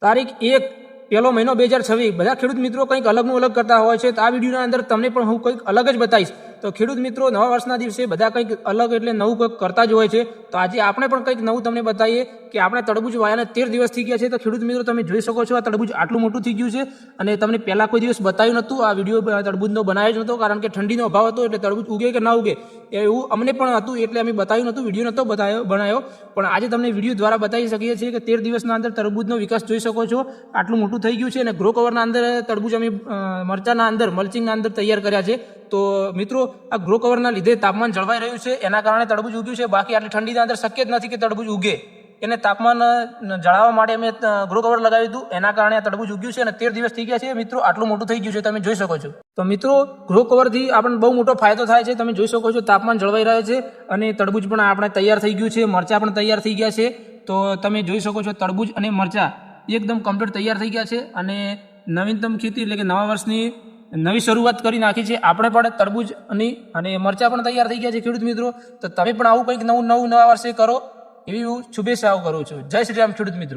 તારીખ 1 પહેલો મહિનો 2026 બધા ખેડૂત મિત્રો કંઈક અલગનું અલગ કરતા હોય છે. તો આ વિડીયોના અંદર તમને પણ હું કંઈક અલગ જ બતાવીશ. તો ખેડૂત મિત્રો નવા વર્ષના દિવસે બધા કંઈક અલગ એટલે નવું કંઈક કરતા જ હોય છે. તો આજે આપણે પણ કંઈક નવું તમને બતાવીએ કે આપણે તરબૂચ વાયાને 13 દિવસ થઈ ગયા છે. તો ખેડૂત મિત્રો તમે જોઈ શકો છો આ તરબૂચ આટલું મોટું થઈ ગયું છે અને તમને પહેલાં કોઈ દિવસ બતાવ્યું નહોતું. આ વિડીયો તરબૂચનો બનાવ્યો જ નહોતો કારણ કે ઠંડીનો અભાવ હતો એટલે તરબૂચ ઉગે કે ના ઉગે એવું અમને પણ હતું એટલે અમે બતાવ્યું નહોતું, વિડીયો નહોતો બનાવ્યો. પણ આજે તમને વિડીયો દ્વારા બતાવી શકીએ છીએ કે 13 દિવસના અંદર તરબૂચનો વિકાસ જોઈ શકો છો. આટલું મોટું થઈ ગયું છે અને ગ્રો કવરના અંદર તરબૂચ અમે મરચાના અંદર મલ્ચિંગના અંદર તૈયાર કર્યા છે. તો મિત્રો આ ગ્રો કવરના લીધે તાપમાન જળવાઈ રહ્યું છે એના કારણે તરબૂચ ઉગ્યું છે. બાકી આટલી ઠંડીના અંદર શક્ય જ નથી કે તરબૂચ ઉગે. એને તાપમાન જાળવવા માટે અમે ગ્રો કવર લગાવ્યું હતું એના કારણે આ તરબૂચ ઉગ્યું છે અને 13 દિવસ થઈ ગયા છે મિત્રો. આટલું મોટું થઈ ગયું છે તમે જોઈ શકો છો. તો મિત્રો ગ્રો કવરથી આપણને બહુ મોટો ફાયદો થાય છે. તમે જોઈ શકો છો તાપમાન જળવાઈ રહે છે અને તરબૂચ પણ આપણે તૈયાર થઈ ગયું છે, મરચાં પણ તૈયાર થઈ ગયા છે. તો તમે જોઈ શકો છો તરબૂચ અને મરચાં એકદમ કમ્પ્લીટ તૈયાર થઈ ગયા છે અને નવીનતમ ખેતી એટલે કે નવા વર્ષની નવી શરૂઆત કરી નાખી છે આપણે પણ તરબૂચ અને મરચાં પણ તૈયાર થઈ ગયા છે ખેડૂત મિત્રો. તો તમે પણ આવું કંઈક નવા વર્ષે કરો એવી હું શુભેચ્છાઓ કરું છું. જય શ્રી રામ ખેડૂત મિત્રો.